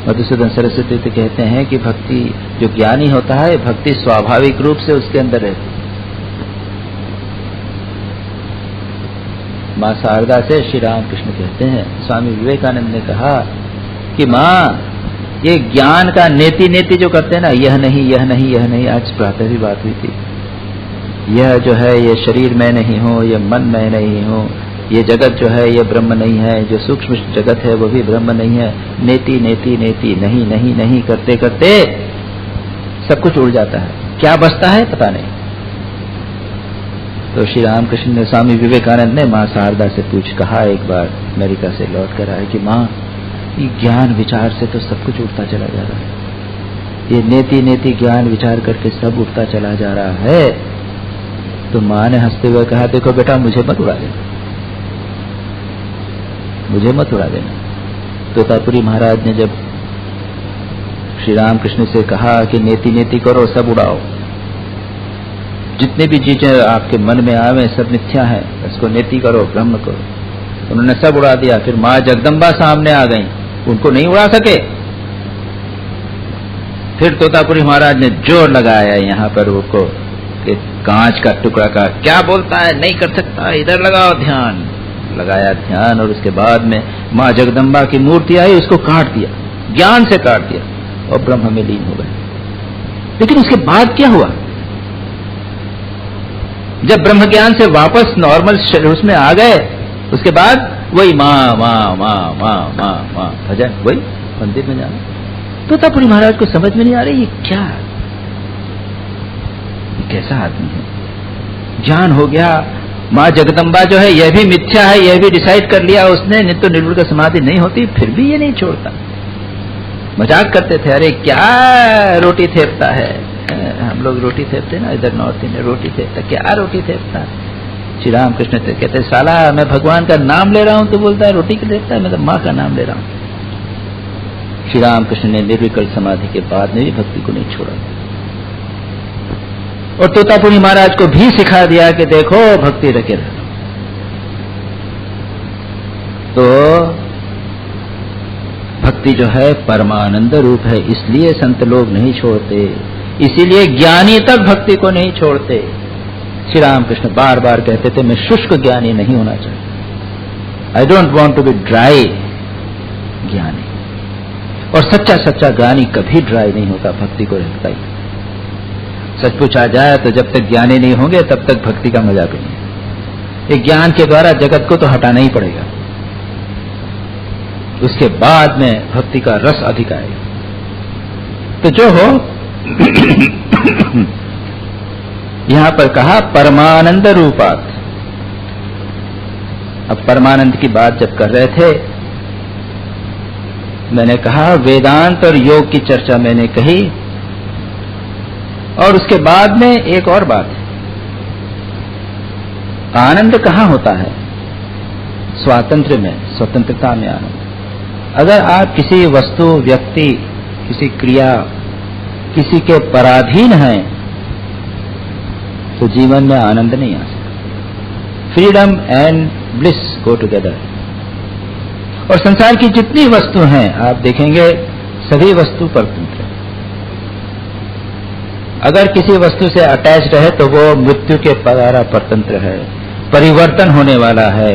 मधुसूदन सरस्वती तो कहते हैं कि भक्ति, जो ज्ञानी होता है, भक्ति स्वाभाविक रूप से उसके अंदर रहती है। मां शारदा से श्री रामकृष्ण कहते हैं, स्वामी विवेकानंद ने कहा कि मां, ये ज्ञान का नेति नेति जो करते हैं ना, यह नहीं यह नहीं यह नहीं, आज प्रातः भी बात हुई थी, यह जो है ये शरीर में नहीं हो, ये मन में नहीं हो, ये जगत जो है ये ब्रह्म नहीं है, जो सूक्ष्म जगत है वो भी ब्रह्म नहीं है, नेति नेति नेति, नहीं नहीं नहीं करते करते सब कुछ उड़ जाता है, क्या बचता है पता नहीं। तो श्री रामकृष्ण ने, स्वामी विवेकानंद ने मां शारदा से कहा एक बार अमेरिका से लौट कर आए कि मां, ये ज्ञान विचार से तो सब कुछ उठता चला जा रहा है, ये नेति नेति ज्ञान विचार करके सब उठता चला जा रहा है। तो मां ने हंसते हुए कहा, देखो बेटा, मुझे मत उड़ा देना, मुझे मत उड़ा देना। तोतापुरी महाराज ने जब श्री रामकृष्ण से कहा कि नेति नेति करो, सब उड़ाओ, जितने भी चीजें आपके मन में आवे सब मिथ्या है, उसको नेति करो, ब्रह्म करो, उन्होंने सब उड़ा दिया। फिर मां जगदम्बा सामने आ गई, उनको नहीं उड़ा सके। फिर तोतापुरी महाराज ने जोर लगाया यहाँ पर उनको, कांच का टुकड़ा का, क्या बोलता है, नहीं कर सकता, इधर लगाओ ध्यान। लगाया ध्यान, और उसके बाद में मां जगदम्बा की मूर्ति आई, उसको काट दिया, ज्ञान से काट दिया, और ब्रह्म में लीन हो गए। लेकिन उसके बाद क्या हुआ, जब ब्रह्म ज्ञान से वापस नॉर्मल उसमें आ गए, उसके बाद वही मां मां मां मां मां मां भजन, वही मंदिर में जाना। तोतापुरी महाराज को समझ में नहीं आ रही ये क्या, ये कैसा आदमी है। ज्ञान हो गया, मां जगदम्बा जो है यह भी मिथ्या है, यह भी डिसाइड कर लिया उसने, नहीं तो निर्गुण का समाधि नहीं होती, फिर भी ये नहीं छोड़ता। मजाक करते थे, अरे क्या रोटी थेपता है, हम लोग रोटी थेपते ना इधर नॉर्थ इंडिया, रोटी थेपता, क्या रोटी थेपता। श्री रामकृष्ण कहते, साला मैं भगवान का नाम ले रहा हूं तो बोलता है रोटी के थेपता है, मैं तो मां का नाम ले रहा हूं। श्री रामकृष्ण ने निर्विकल्प समाधि के बाद में भी भक्ति को नहीं छोड़ा, और तोतापुरी महाराज को भी सिखा दिया कि देखो भक्ति रखे रहना। तो भक्ति जो है परमानंद रूप है, इसलिए संत लोग नहीं छोड़ते, इसीलिए ज्ञानी तक भक्ति को नहीं छोड़ते। श्री रामकृष्ण बार बार कहते थे, मैं शुष्क ज्ञानी नहीं होना चाहता, I don't want to be dry ज्ञानी। और सच्चा सच्चा ज्ञानी कभी ड्राई नहीं होता, भक्ति को रखता ही। सच पूछा जाए तो जब तक ज्ञानी नहीं होंगे तब तक भक्ति का मजा भी नहीं। एक ज्ञान के द्वारा जगत को तो हटाना ही पड़ेगा, उसके बाद में भक्ति का रस अधिक आएगा। तो जो हो यहां पर कहा परमानंद रूपात्। अब परमानंद की बात जब कर रहे थे मैंने कहा वेदांत और योग की चर्चा मैंने कही, और उसके बाद में एक और बात है, आनंद कहाँ होता है? स्वातंत्र्य में, स्वतंत्रता में आनंद। अगर आप किसी वस्तु, व्यक्ति, किसी क्रिया, किसी के पराधीन हैं तो जीवन में आनंद नहीं आ सकता। Freedom and bliss go together. और संसार की जितनी वस्तु हैं आप देखेंगे सभी वस्तु परतंत्र है। अगर किसी वस्तु से अटैच्ड है तो वो मृत्यु के द्वारा परतंत्र है, परिवर्तन होने वाला है,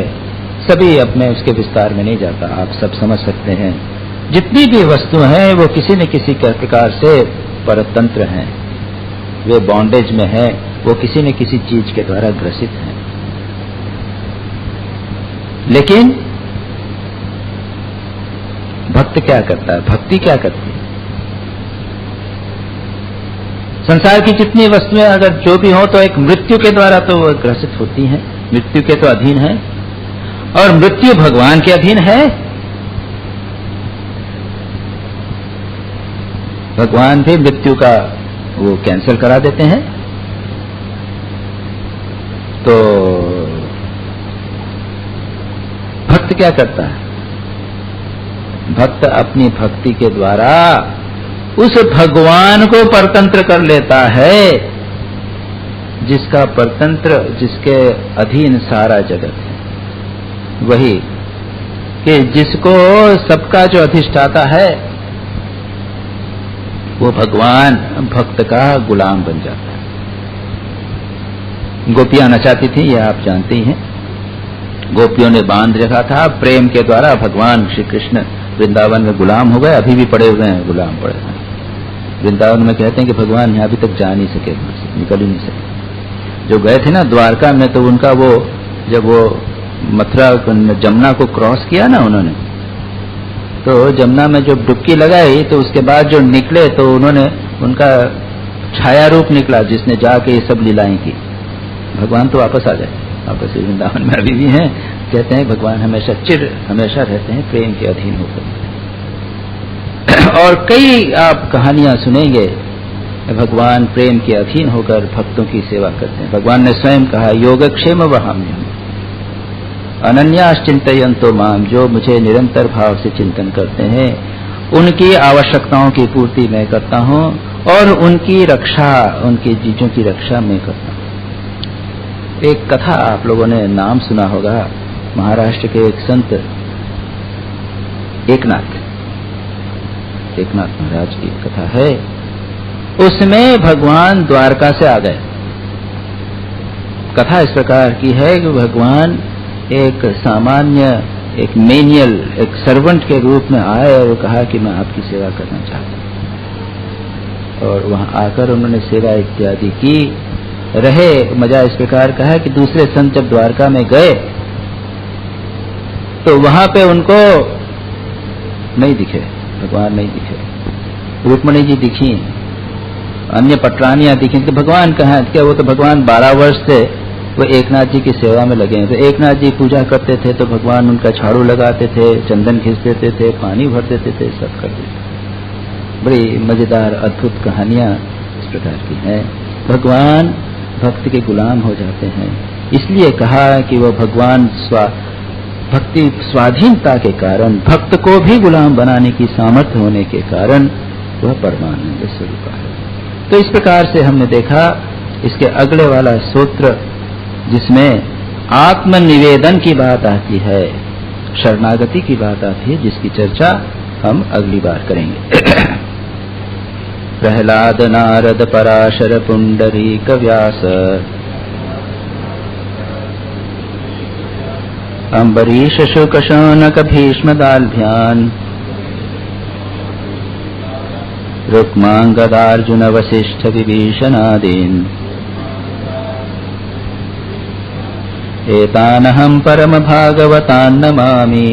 सभी अपने उसके विस्तार में नहीं जाता। आप सब समझ सकते हैं जितनी भी वस्तु हैं वो किसी न किसी प्रकार से परतंत्र हैं, वे बॉन्डेज में हैं, वो किसी न किसी चीज के द्वारा ग्रसित हैं। लेकिन भक्त क्या करता है? भक्ति क्या करती है? संसार की जितनी वस्तुएं अगर जो भी हो तो एक मृत्यु के द्वारा तो वो ग्रसित होती हैं, मृत्यु के तो अधीन है, और मृत्यु भगवान के अधीन है। भगवान भी मृत्यु का वो कैंसिल करा देते हैं। तो भक्त क्या करता है? भक्त अपनी भक्ति के द्वारा उस भगवान को परतंत्र कर लेता है जिसका परतंत्र, जिसके अधीन सारा जगत है। वही कि जिसको सबका जो अधिष्ठाता है वो भगवान भक्त का गुलाम बन जाता है। गोपियां नचाती थी, यह आप जानते ही हैं। गोपियों ने बांध रखा था, प्रेम के द्वारा भगवान श्री कृष्ण वृंदावन में गुलाम हो गए, अभी भी पड़े हुए हैं, गुलाम पड़े हैं वृंदावन में। कहते हैं कि भगवान यहाँ अभी तक जा नहीं सके, निकल ही नहीं सके। जो गए थे ना द्वारका में, तो उनका वो जब वो मथुरा जमुना को क्रॉस किया ना उन्होंने, तो जमुना में जब डुबकी लगाई तो उसके बाद जो निकले तो उन्होंने, उनका छाया रूप निकला जिसने जाके ये सब लीलाएं की। भगवान तो वापस आ गए, वापस वृंदावन में अभी भी हैं। कहते हैं भगवान हमेशा रहते हैं प्रेम के अधीन होकर। और कई आप कहानियां सुनेंगे, भगवान प्रेम के अधीन होकर भक्तों की सेवा करते हैं। भगवान ने स्वयं कहा योगक्षेम वहाम्यहम् अनन्याश्चिन्तयन्तो माम, जो मुझे निरंतर भाव से चिंतन करते हैं उनकी आवश्यकताओं की पूर्ति मैं करता हूं, और उनकी रक्षा, उनकी चीजों की रक्षा मैं करता हूं। एक कथा आप लोगों ने नाम सुना होगा, महाराष्ट्र के एक संत एकनाथ महाराज की कथा है। उसमें भगवान द्वारका से आ गए। कथा इस प्रकार की है कि भगवान एक सामान्य, एक मेनियल, एक सर्वेंट के रूप में आए और कहा कि मैं आपकी सेवा करना चाहता हूं। और वहां आकर उन्होंने सेवा इत्यादि की रहे। मजा इस प्रकार का है कि दूसरे संत जब द्वारका में गए तो वहां पे उनको नहीं दिखे, भगवान नहीं दिखे। रुक्मणी जी दिखी, अन्य पटरानियां दिखी, तो भगवान कहाँ है? क्या वो तो भगवान 12 वर्ष से वो एकनाथ जी की सेवा में लगे हैं। तो एकनाथ जी पूजा करते थे तो भगवान उनका झाड़ू लगाते थे, चंदन खींच देते थे, पानी भर देते थे, सब करते थे। बड़ी मजेदार अद्भुत कहानियां इस प्रकार की हैं। भगवान भक्त के गुलाम हो जाते हैं। इसलिए कहा कि वह भगवान भक्ति स्वाधीनता के कारण, भक्त को भी गुलाम बनाने की सामर्थ्य होने के कारण वह परमानंद स्वरूप है। तो इस प्रकार से हमने देखा। इसके अगले वाला सूत्र जिसमें आत्मनिवेदन की बात आती है, शरणागति की बात आती है, जिसकी चर्चा हम अगली बार करेंगे। प्रहलाद नारद पराशर पुंडरीक व्यास अम्बरीश शुक शौनक भीष्म दाल्भ्यान् रुक्मांगदार्जुन वसिष्ठ विभीषणादीन् एतानहं परम भागवतान् नमामि।